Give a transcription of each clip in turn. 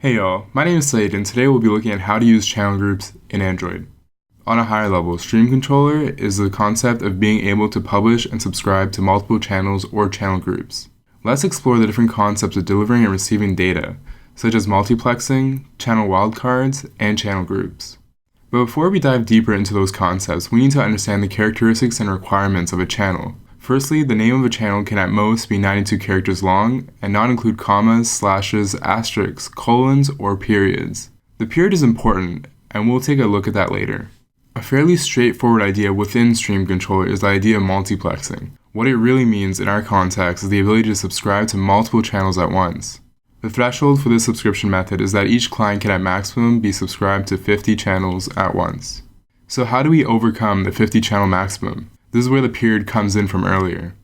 Hey y'all, my name is Slade and today we'll be looking at how to use channel groups in Android. On a higher level, Stream Controller is the concept of being able to publish and subscribe to multiple channels or channel groups. Let's explore the different concepts of delivering and receiving data, such as multiplexing, channel wildcards, and channel groups. But before we dive deeper into those concepts, we need to understand the characteristics and requirements of a channel. Firstly, the name of a channel can at most be 92 characters long and not include commas, slashes, asterisks, colons, or periods. The period is important, and we'll take a look at that later. A fairly straightforward idea within Stream Controller is the idea of multiplexing. What it really means in our context is the ability to subscribe to multiple channels at once. The threshold for this subscription method is that each client can at maximum be subscribed to 50 channels at once. So how do we overcome the 50 channel maximum? This is where the period comes in from earlier.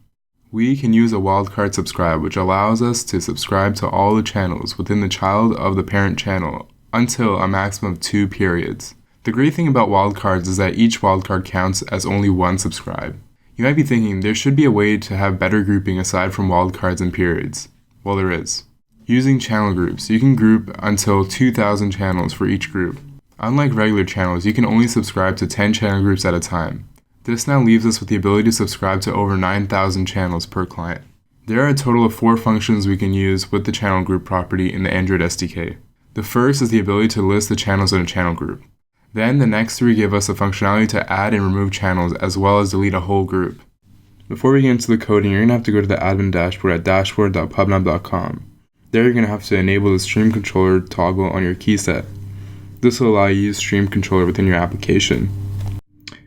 We can use a wildcard subscribe, which allows us to subscribe to all the channels within the child of the parent channel until a maximum of 2 periods. The great thing about wildcards is that each wildcard counts as only one subscribe. You might be thinking there should be a way to have better grouping aside from wildcards and periods. Well, there is. Using channel groups, you can group until 2,000 channels for each group. Unlike regular channels, you can only subscribe to 10 channel groups at a time. This now leaves us with the ability to subscribe to over 9,000 channels per client. There are a total of 4 functions we can use with the channel group property in the Android SDK. The first is the ability to list the channels in a channel group. Then the next 3 give us the functionality to add and remove channels as well as delete a whole group. Before we get into the coding, you're going to have to go to the admin dashboard at dashboard.pubnub.com. There you're going to have to enable the Stream Controller toggle on your key set. This will allow you to use Stream Controller within your application.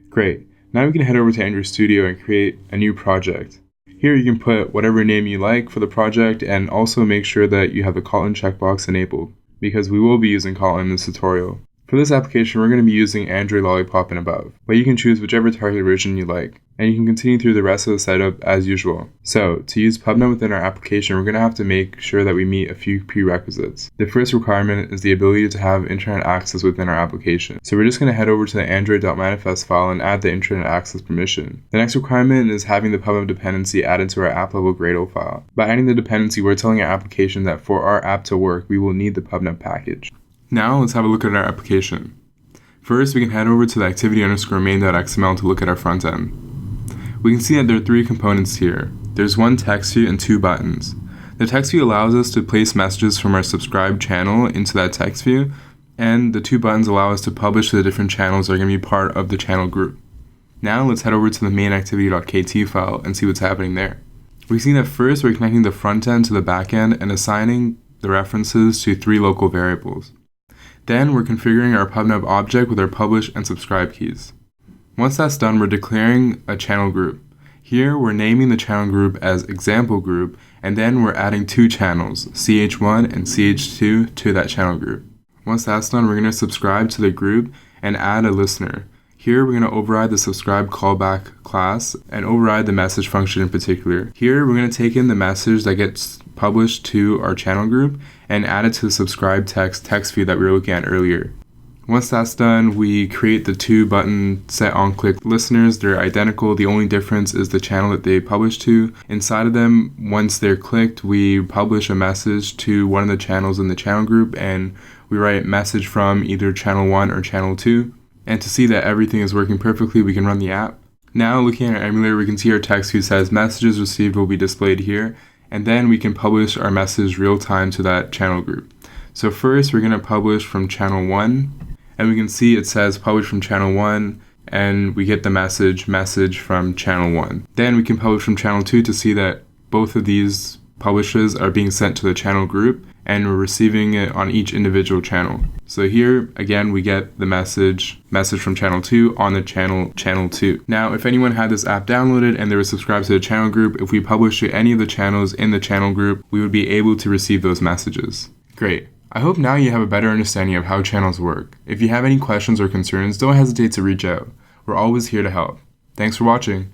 Great. Now we can head over to Android Studio and create a new project. Here you can put whatever name you like for the project and also make sure that you have the Kotlin checkbox enabled, because we will be using Kotlin in this tutorial. For this application, we're going to be using Android Lollipop and above, but you can choose whichever target version you like, and you can continue through the rest of the setup as usual. So, to use PubNub within our application, we're going to have to make sure that we meet a few prerequisites. The first requirement is the ability to have internet access within our application. So we're just going to head over to the android.manifest file and add the internet access permission. The next requirement is having the PubNub dependency added to our app-level Gradle file. By adding the dependency, we're telling our application that for our app to work, we will need the PubNub package. Now let's have a look at our application. First, we can head over to the activity_main.xml to look at our front end. We can see that there are 3 components here. There's one text view and 2 buttons. The text view allows us to place messages from our subscribed channel into that text view, and the 2 buttons allow us to publish to the different channels that are going to be part of the channel group. Now let's head over to the main activity.kt file and see what's happening there. We see that first we're connecting the front end to the back end and assigning the references to 3 local variables. Then we're configuring our PubNub object with our publish and subscribe keys. Once that's done, we're declaring a channel group. Here we're naming the channel group as example group, and then we're adding 2 channels, ch1 and ch2, to that channel group. Once that's done, we're going to subscribe to the group and add a listener. Here we're going to override the subscribe callback class and override the message function in particular. Here we're going to take in the message that gets published to our channel group and add it to the subscribe text view that we were looking at earlier. Once that's done, we create the 2 button set on click listeners. They're identical. The only difference is the channel that they publish to. Inside of them, once they're clicked, we publish a message to one of the channels in the channel group, and we write message from either channel 1 or channel 2. And to see that everything is working perfectly, we can run the app. Now looking at our emulator, we can see our text view says messages received will be displayed here, and then we can publish our message real time to that channel group. So first we're going to publish from channel 1, and we can see it says publish from channel 1, and we get the message from channel 1. Then we can publish from channel 2 to see that both of these publishes are being sent to the channel group, and we're receiving it on each individual channel. So here, again, we get the message from channel 2 on the channel 2. Now, if anyone had this app downloaded and they were subscribed to the channel group, if we publish to any of the channels in the channel group, we would be able to receive those messages. Great. I hope now you have a better understanding of how channels work. If you have any questions or concerns, don't hesitate to reach out. We're always here to help. Thanks for watching.